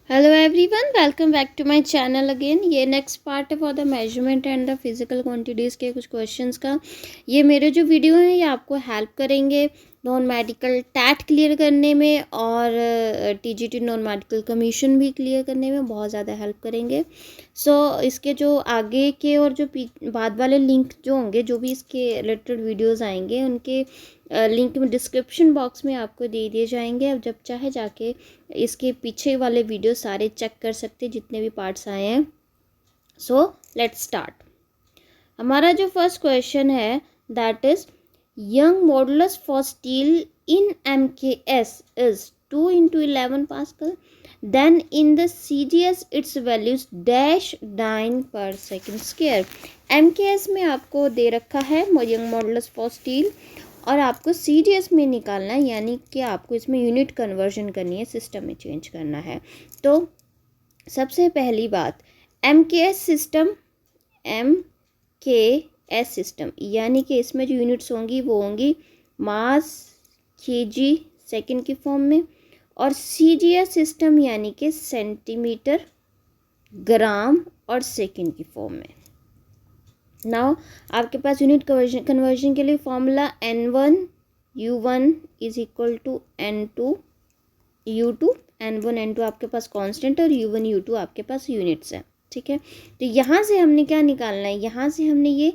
Hello everyone, welcome back to my channel again. ये next part है for the measurement and the physical quantities के कुछ questions का। ये मेरे जो वीडियो हैं ये आपको हेल्प करेंगे नॉन मेडिकल टैट क्लियर करने में और टीजीटी नॉन मेडिकल कमीशन भी क्लियर करने में बहुत ज़्यादा हेल्प करेंगे। इसके जो आगे के और जो बाद वाले लिंक जो होंगे, जो भी इसके रिलेटेड वीडियोज़ आएंगे, उनके लिंक में डिस्क्रिप्शन बॉक्स में आपको दे दिए जाएंगे। अब जब चाहे जाके इसके पीछे वाले वीडियो सारे चेक कर सकते हैं जितने भी पार्ट्स आए हैं। So let's start. हमारा जो फर्स्ट क्वेश्चन है that is Young modulus for steel in MKS is 2 into 11 pascal, then in the CGS it's values dash 9 per second square। MKS में आपको दे रखा है यंग मॉडुलस फॉर स्टील और आपको CGS में निकालना है, यानी कि आपको इसमें यूनिट कन्वर्जन करनी है, सिस्टम में चेंज करना है। तो सबसे पहली बात, MKS सिस्टम यानी कि इसमें जो यूनिट्स होंगी वो होंगी मास kg सेकंड की फॉर्म में, और CGS सिस्टम यानी कि सेंटीमीटर, ग्राम और सेकंड की फॉर्म में। नाउ आपके पास यूनिट कन्वर्जन के लिए formula N1 U1 is equal to N2 U2। N1 N2 आपके पास कांस्टेंट और U1 U2 आपके पास यूनिट्स हैं, ठीक है। तो यहाँ से हमने क्या निकालना है, यहाँ से हमने ये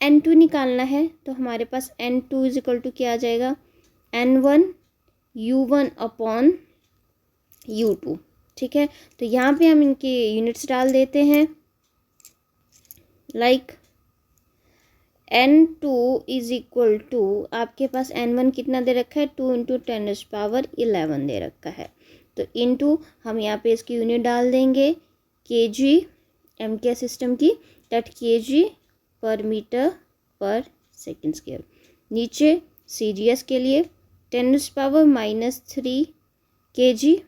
N2 निकालना है। तो हमारे पास N2 इज इक्वल टू क्या आ जाएगा, N1 U1 अपॉन U2, ठीक है। तो यहाँ पे हम इनके यूनिट्स डाल देते हैं। Like N2 is equal to, आपके पास N1 कितना दे रखा है, 2 इंटू 10⁻11 दे रखा है। तो इंटू हम यहाँ पे इसकी यूनिट डाल देंगे kg, MKS सिस्टम की, दैट kg पर मीटर पर सेकेंड स्क्वायर। नीचे CGS के लिए 10⁻³ kg,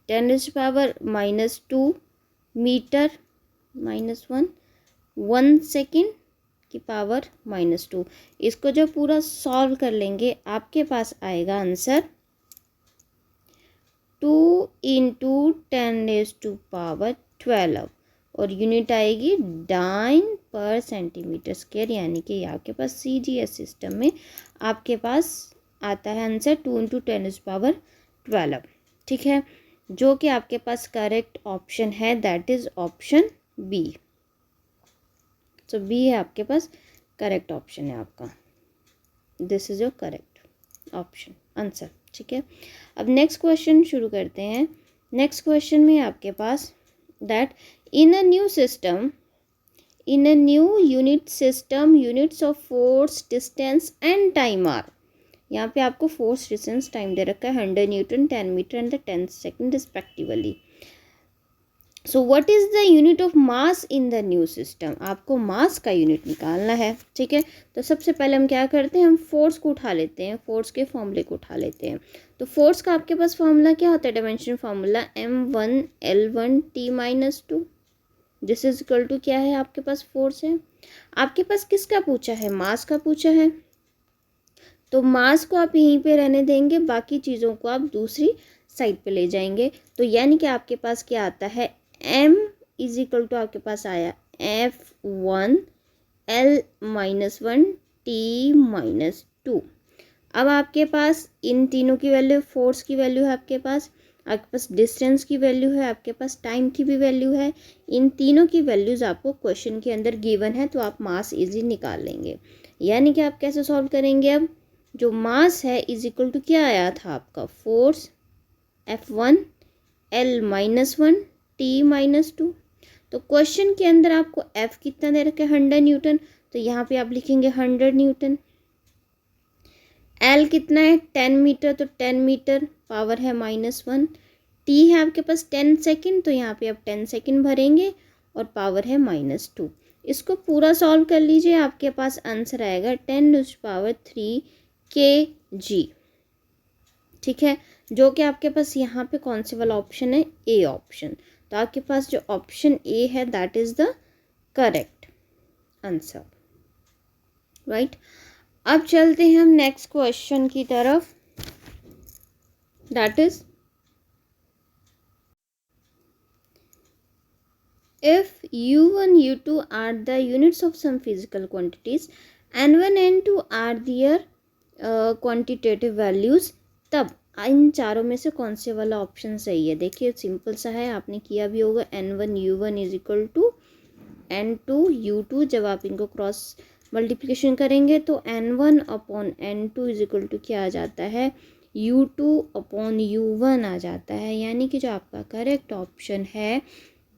10⁻² मीटर -1 सेकेंड की पावर -2। इसको जब पूरा सॉल्व कर लेंगे आपके पास आएगा आंसर 2 इंटू 10⁻12 और यूनिट आएगी डाइन पर सेंटीमीटर स्क्वायर, यानी कि आपके पास CGS सिस्टम में आपके पास आता है आंसर 2 इंटू 10⁻12, ठीक है। जो कि आपके पास करेक्ट ऑप्शन है, that is option B. So B है आपके पास करेक्ट ऑप्शन है आपका, this is your correct option answer, ठीक है। अब नेक्स्ट क्वेश्चन शुरू करते हैं। नेक्स्ट क्वेश्चन में आपके पास that in a new unit system units of force, distance and time are, यहाँ पे आपको फोर्स, डिस्टेंस, टाइम दे रखा है 100 newton, 10 metre and 10 second respectively. So what is the unit of mass in the new system, आपको mass का unit निकालना है, ठीक है। तो सबसे पहले हम क्या करते हैं, हम फोर्स को उठा लेते हैं, फोर्स के फॉर्मूले को उठा लेते हैं। तो फोर्स का आपके पास फॉर्मूला क्या होता है, dimension formula M1L1T-2, this is equal to क्या है, आपके पास फोर्स है। आपके पास किसका पूछा है, मास का पूछा है, तो मास को आप यहीं पे रहने देंगे, बाकी चीज़ों को आप दूसरी साइड पे ले जाएंगे। तो यानी कि आपके पास क्या आता है, M इज इक्वल टू आपके पास आया F1L-1T-2। अब आपके पास इन तीनों की वैल्यू, फोर्स की वैल्यू है आपके पास डिस्टेंस की वैल्यू है, आपके पास टाइम की भी वैल्यू है। इन तीनों की वैल्यूज़ आपको क्वेश्चन के अंदर गिवन है, तो आप मास इजी निकाल लेंगे। यानी कि आप कैसे सॉल्व करेंगे, अब जो मास है इज इक्वल टू क्या आया था आपका, फोर्स F1L-1T-2। तो क्वेश्चन के अंदर आपको F कितना दे रखा है, 100 न्यूटन, तो यहाँ पे आप लिखेंगे 100 न्यूटन। L कितना है, 10 मीटर, तो 10 मीटर, पावर है -1। T है आपके पास 10 सेकेंड, तो यहाँ पे आप 10 सेकेंड भरेंगे और पावर है -2। इसको पूरा सॉल्व कर लीजिए, आपके पास आंसर आएगा 10⁻³ kg, ठीक है। जो कि आपके पास यहाँ पे कौन से वाला ऑप्शन है, ए ऑप्शन। तो आपके पास जो ऑप्शन ए है that is the correct answer, right. अब चलते हैं हम नेक्स्ट क्वेश्चन की तरफ, that is if u1 u2 are the units of some physical quantities, n1 n2 are their quantitative values, तब इन चारों में से कौन से वाला ऑप्शन सही है। देखिए सिंपल सा है, आपने किया भी होगा। n1 u1 is equal to n2 u2, जब आप इनको क्रॉस मल्टीप्लिकेशन करेंगे तो n1 upon n2 is equal to क्या आ जाता है, u2 अपॉन u1 आ जाता है। यानी कि जो आपका करेक्ट ऑप्शन है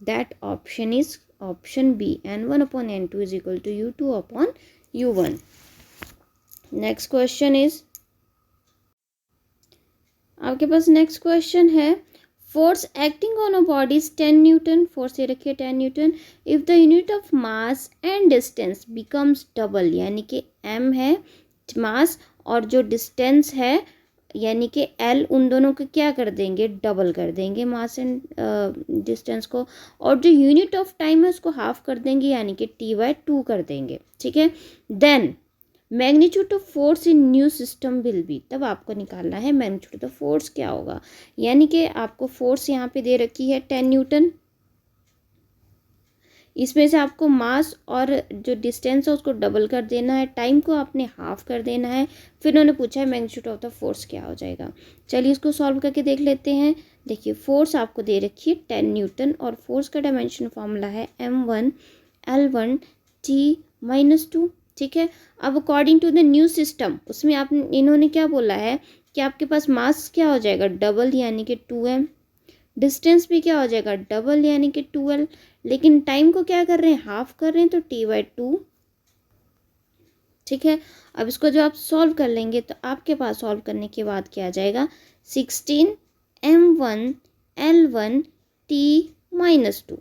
that option is option B, n1 upon n2 is equal to u2 upon u1। Next question is, आपके पास नेक्स्ट क्वेश्चन है, force acting on a body is 10 newton, force ये रखिए 10 newton, if the unit of mass and distance becomes double, यानी कि m है मास और जो डिस्टेंस है यानी कि l, उन दोनों को क्या कर देंगे, डबल कर देंगे मास एंड डिस्टेंस को, और जो यूनिट ऑफ टाइम है उसको हाफ कर देंगे यानी कि t/2 कर देंगे। ठीक है, then magnitude of force in new system will be, तब आपको निकालना है मैग्नीट्यूड ऑफ फोर्स क्या होगा। यानी कि आपको फोर्स यहाँ पे दे रखी है 10 न्यूटन, इसमें से आपको मास और जो डिस्टेंस है उसको डबल कर देना है, टाइम को आपने हाफ कर देना है, फिर उन्होंने पूछा है मैग्नीट्यूड ऑफ द फोर्स क्या हो जाएगा। चलिए इसको सॉल्व करके देख लेते हैं। देखिए फोर्स आपको दे रखी है 10 न्यूटन और फोर्स का डायमेंशन फॉर्मूला है m1 l1 t-2। ठीक है, अब according to the new system उसमें आप इन्होंने क्या बोला है कि आपके पास मास क्या हो जाएगा, डबल यानी कि 2m, डिस्टेंस भी क्या हो जाएगा, डबल यानी कि 2l, लेकिन टाइम को क्या कर रहे हैं, हाफ कर रहे हैं तो t/2। ठीक है, अब इसको जो आप सॉल्व कर लेंगे तो आपके पास सॉल्व करने के बाद क्या आ जाएगा, 16 m1 l1 t-2।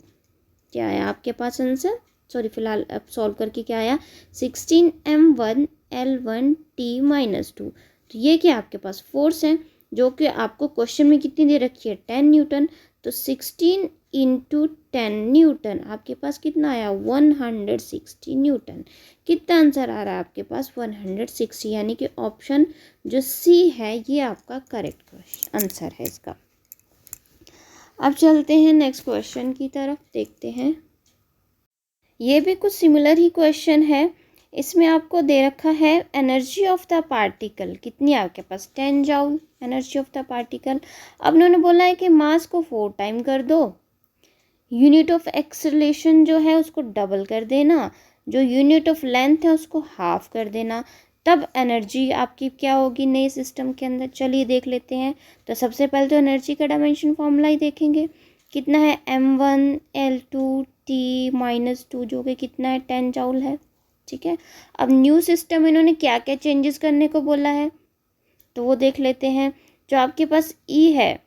क्या आया आपके पास आंसर, सॉरी फिलहाल अब सॉल्व करके क्या आया, 16 m1 l1 t-2। तो ये क्या आपके पास फोर्स है जो कि आपको क्वेश्चन में कितनी दे रखी है, 10 न्यूटन, तो 16 इंटू 10 न्यूटन आपके पास कितना आया, 160 न्यूटन। कितना आंसर आ रहा है आपके पास, 160, यानी कि ऑप्शन जो सी है ये आपका करेक्ट आंसर है इसका। अब चलते हैं नेक्स्ट क्वेश्चन की तरफ, देखते हैं। ये भी कुछ सिमिलर ही क्वेश्चन है, इसमें आपको दे रखा है एनर्जी ऑफ द पार्टिकल कितनी है आपके पास, 10 joule energy of the particle. अब उन्होंने बोला है कि मास को 4 टाइम कर दो, यूनिट ऑफ एक्सेलरेशन जो है उसको डबल कर देना, जो यूनिट ऑफ लेंथ है उसको हाफ कर देना, तब एनर्जी आपकी क्या होगी नए सिस्टम के अंदर। चलिए देख लेते हैं। तो सबसे पहले तो एनर्जी का डायमेंशन फॉर्मूला ही देखेंगे, कितना है m1 l2 t-2 जो कि कितना है 10 जूल है। ठीक है, अब न्यू सिस्टम इन्होंने क्या क्या चेंजेस करने को बोला है तो वो देख लेते हैं। जो आपके पास ई है,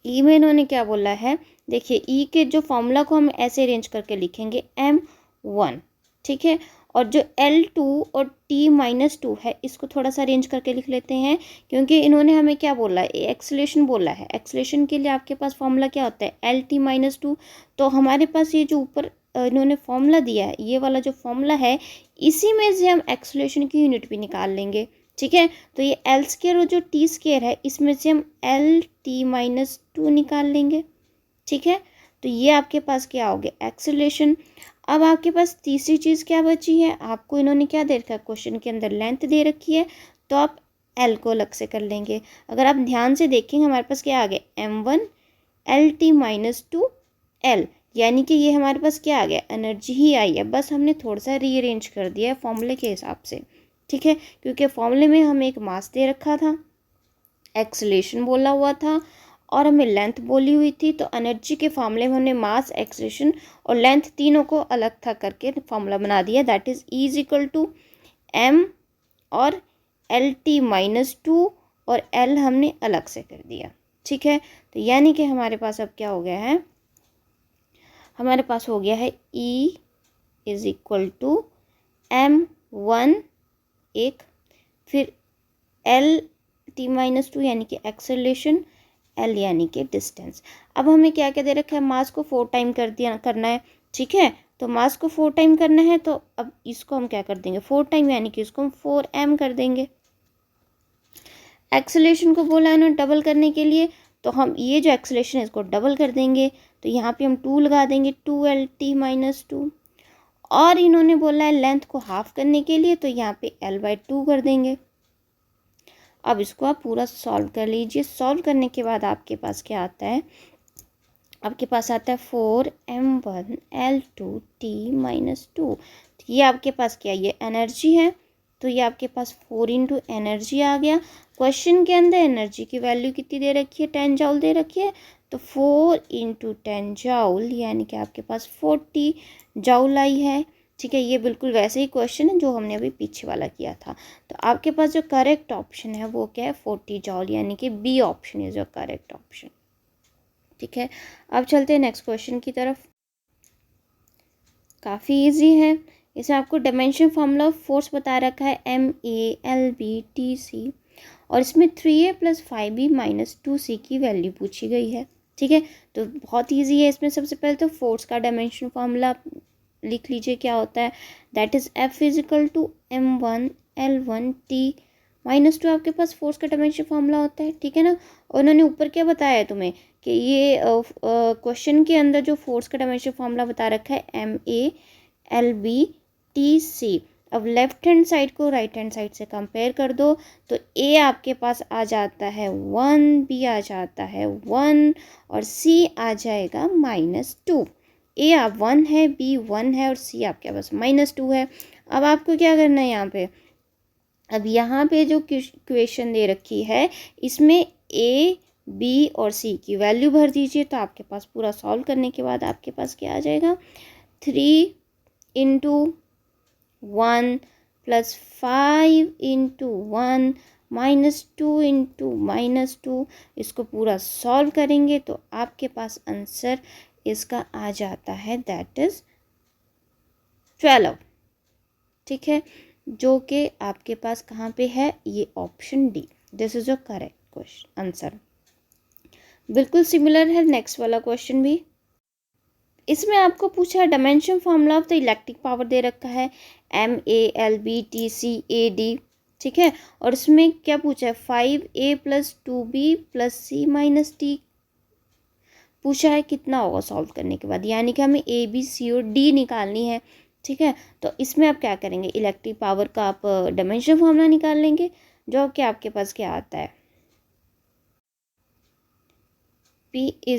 ई में इन्होंने क्या बोला है, देखिए ई के जो फॉर्मूला को हम ऐसे अरेंज करके लिखेंगे m1। ठीक है, और जो l2 और t-2 है इसको थोड़ा सा अरेंज करके लिख लेते हैं, क्योंकि इन्होंने हमें क्या बोला है, एक्सेलरेशन बोला है। एक्सेलरेशन के लिए आपके पास फॉर्मूला क्या होता है, lt-2। तो हमारे पास ये जो ऊपर इन्होंने फॉर्मूला दिया है, ये वाला जो फॉर्मूला है इसी में से हम एक्सेलरेशन की यूनिट भी निकाल लेंगे। ठीक है, तो ये l स्क्वायर और जो t स्क्वायर है इसमें से हम lt-2 निकाल लेंगे। ठीक है, तो ये आपके पास क्या हो गया, एक्सेलरेशन। अब आपके पास तीसरी चीज़ क्या बची है, आपको इन्होंने क्या दे रखा है, क्वेश्चन के अंदर लेंथ दे रखी है, तो आप l को अलग से कर लेंगे। अगर आप ध्यान से देखेंगे हमारे पास क्या आ गया, m1 lt-2 l, यानी कि ये हमारे पास क्या आ गया, एनर्जी ही आई है, बस हमने थोड़ा सा रीअरेंज कर दिया है फॉर्मूले के हिसाब से। ठीक है, क्योंकि फॉर्मूले में हमें एक मास दे रखा था, एक्सेलरेशन बोला हुआ था और हमें लेंथ बोली हुई थी, तो एनर्जी के फॉर्मूले में हमने मास, एक्सेलरेशन और लेंथ तीनों को अलग था करके फॉर्मूला बना दिया, that is E is equal to m और lt-2 और l हमने अलग से कर दिया। ठीक है, तो यानी कि हमारे पास अब क्या हो गया है, हमारे पास हो गया है E is equal to m1 एक, फिर lt-2 यानी कि एक्सेलरेशन, l यानी कि डिस्टेंस। अब हमें क्या क्या दे रखा है, मास को 4 टाइम करना है। ठीक है, तो मास को 4 टाइम करना है, तो अब इसको हम क्या कर देंगे, 4 टाइम यानी कि इसको हम 4m कर देंगे। एक्सेलरेशन को बोला है उन्होंने डबल करने के लिए, तो हम ये जो एक्सेलरेशन है इसको डबल कर देंगे, तो यहाँ पे हम 2 लगा देंगे, 2LT - 2। और इन्होंने बोला है लेंथ को हाफ करने के लिए, तो यहाँ पे L/2 कर देंगे। अब इसको आप पूरा सॉल्व कर लीजिए। सॉल्व करने के बाद आपके पास क्या आता है, आपके पास आता है 4m1L2T - 2। ये आपके पास क्या, ये एनर्जी है, तो ये आपके पास 4 इंटू एनर्जी आ गया। क्वेश्चन के अंदर एनर्जी की वैल्यू कितनी दे रखी है, 10 जॉल दे रखी है, तो 4 इंटू 10 जॉल यानी कि आपके पास 40 जॉल आई है। ठीक है, ये बिल्कुल वैसे ही क्वेश्चन है जो हमने अभी पीछे वाला किया था। तो आपके पास जो करेक्ट ऑप्शन है वो क्या है, 40 जॉल, यानी कि B option is your correct option. ठीक है, अब चलते हैं नेक्स्ट क्वेश्चन की तरफ। काफ़ी इजी है। इसमें आपको डायमेंशन फार्मूला ऑफ फोर्स बता रखा है MA/LB/TC, और इसमें 3A + 5B - 2C की वैल्यू पूछी गई है। ठीक है, तो बहुत इजी है। इसमें सबसे पहले तो फोर्स का डायमेंशन फार्मूला लिख लीजिए, क्या होता है, दैट इज़ F = M1L1T - 2 आपके पास फोर्स का डायमेंशन फार्मूला होता है। ठीक है ना, और उन्होंने ऊपर क्या बताया है तुम्हें कि ये क्वेश्चन के अंदर जो फोर्स का डायमेंशन फार्मूला बता रखा है MA/LB/TC। अब लेफ्ट हैंड साइड को राइट हैंड साइड से कंपेयर कर दो, तो A आपके पास आ जाता है 1, B आ जाता है 1 और C आ जाएगा -2। A आप 1 है, B 1 है और C आपके पास -2 है। अब आपको क्या करना है यहाँ पे, अब यहाँ पे जो क्वेश्चन दे रखी है इसमें A, B और C की वैल्यू भर दीजिए, तो आपके पास पूरा सॉल्व करने के बाद आपके पास क्या आ जाएगा, 3 इंटू 1 + 5 इंटू 1 -2 इंटू -2। इसको पूरा सॉल्व करेंगे तो आपके पास आंसर इसका आ जाता है, दैट इज़ 12। ठीक है, जो कि आपके पास कहाँ पे है, ये option D, this is your correct question answer. बिल्कुल सिमिलर है नेक्स्ट वाला क्वेश्चन भी। इसमें आपको पूछा है dimension formula of the electric power दे रखा है MA/LB/TC/AD। ठीक है, और इसमें क्या पूछा है, 5A + 2B + C - D पूछा है। कितना होगा सॉल्व करने के बाद, यानी कि हमें A, B, C और D निकालनी है। ठीक है, तो इसमें आप क्या करेंगे, इलेक्ट्रिक पावर का आप डायमेंशन फार्मूला निकाल लेंगे, जो कि आपके पास क्या आता है, P =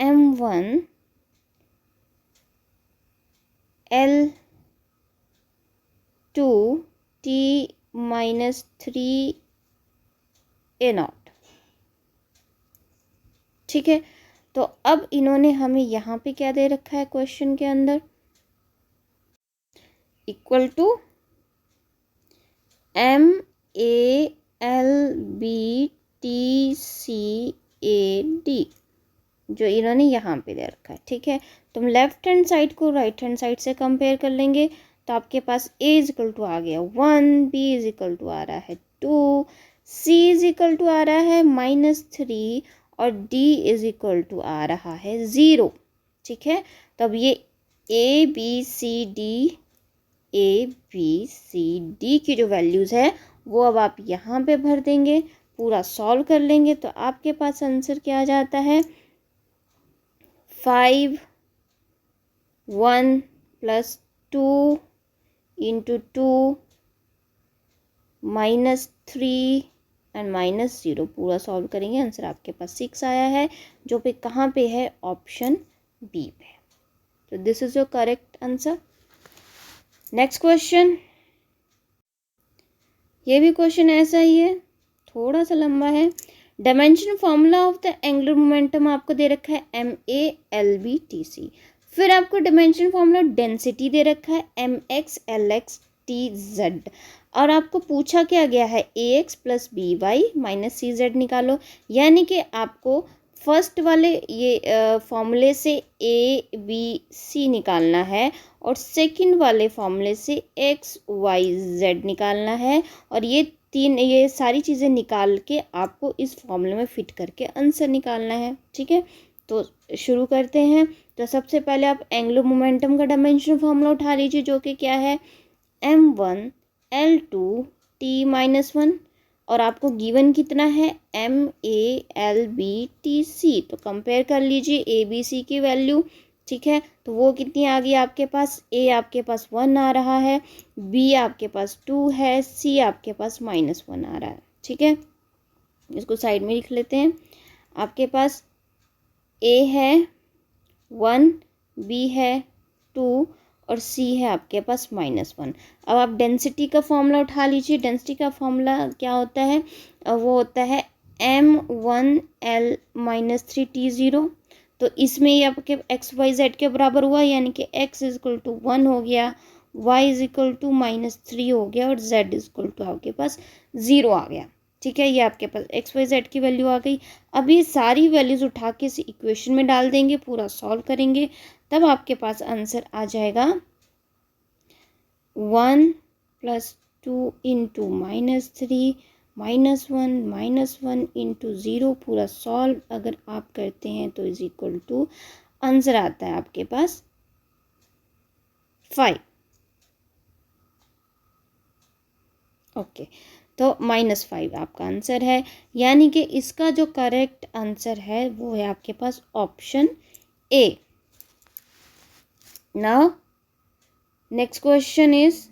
M1L2T - 3A0। ठीक है, तो अब इन्होंने हमें यहाँ पे क्या दे रखा है क्वेश्चन के अंदर, = MA/LB/TC/AD जो इन्होंने यहाँ पे दे रखा है। ठीक है, तुम लेफ्ट हैंड साइड को राइट हैंड साइड से कंपेयर कर लेंगे, तो आपके पास A = आ गया 1, B = आ रहा है 2, C = आ रहा है -3 और D = आ रहा है 0। ठीक है, तो अब ये A B C D की जो वैल्यूज़ है वो अब आप यहाँ पे भर देंगे, पूरा सॉल्व कर लेंगे, तो आपके पास आंसर क्या आ जाता है, 5 1 + 2 इंटू 2 -3 एंड -0 पूरा सॉल्व करेंगे, आंसर आपके पास 6 आया है, जो पे कहाँ पे है, ऑप्शन बी पे। तो this is your correct answer. Next question, ये भी क्वेश्चन ऐसा ही है, थोड़ा सा लंबा है। Dimension formula of the angular momentum आपको दे रखा है MA/LB/TC। फिर आपको डायमेंशन फार्मूला डेंसिटी दे रखा है MX/LX/TZ, और आपको पूछा क्या गया है, AX + BY - CZ निकालो, यानी कि आपको फर्स्ट वाले ये फॉर्मूले से ABC निकालना है और सेकंड वाले फॉर्मूले से XYZ निकालना है, और ये सारी चीज़ें निकाल के आपको इस फॉर्मूले में फिट करके आंसर निकालना है। ठीक है, तो शुरू करते हैं। तो सबसे पहले आप एंगुलर मोमेंटम का डायमेंशन फार्मूला उठा लीजिए, जो कि क्या है, M1L2T - 1 और आपको गिवन कितना है MALBTC। तो कंपेयर कर लीजिए ABC की वैल्यू, ठीक है। तो वो कितनी आ गई आपके पास, A आपके पास 1 आ रहा है, B आपके पास 2 है, C आपके पास -1 आ रहा है, ठीक है। इसको साइड में लिख लेते हैं। आपके पास A है 1, B है 2 और C है आपके पास -1। अब आप डेंसिटी का फॉर्मूला उठा लीजिए। डेंसिटी का फॉर्मूला क्या होता है, वो होता है M1L -3T0। तो इसमें ये आपके XYZ के बराबर हुआ, यानी कि X = 1 हो गया, Y = -3 हो गया और Z = आपके पास 0 आ गया, ठीक है। ये आपके पास XYZ की वैल्यू आ गई। अब ये सारी वैल्यूज़ उठा के इस इक्वेशन में डाल देंगे, पूरा सॉल्व करेंगे, तब आपके पास आंसर आ जाएगा 1 + 2 × -3 -1 × 0, पूरा सॉल्व अगर आप करते हैं तो = आंसर आता है आपके पास 5। ओके, तो -5 आपका आंसर है, यानी कि इसका जो करेक्ट आंसर है वो है आपके पास option A। Now next question is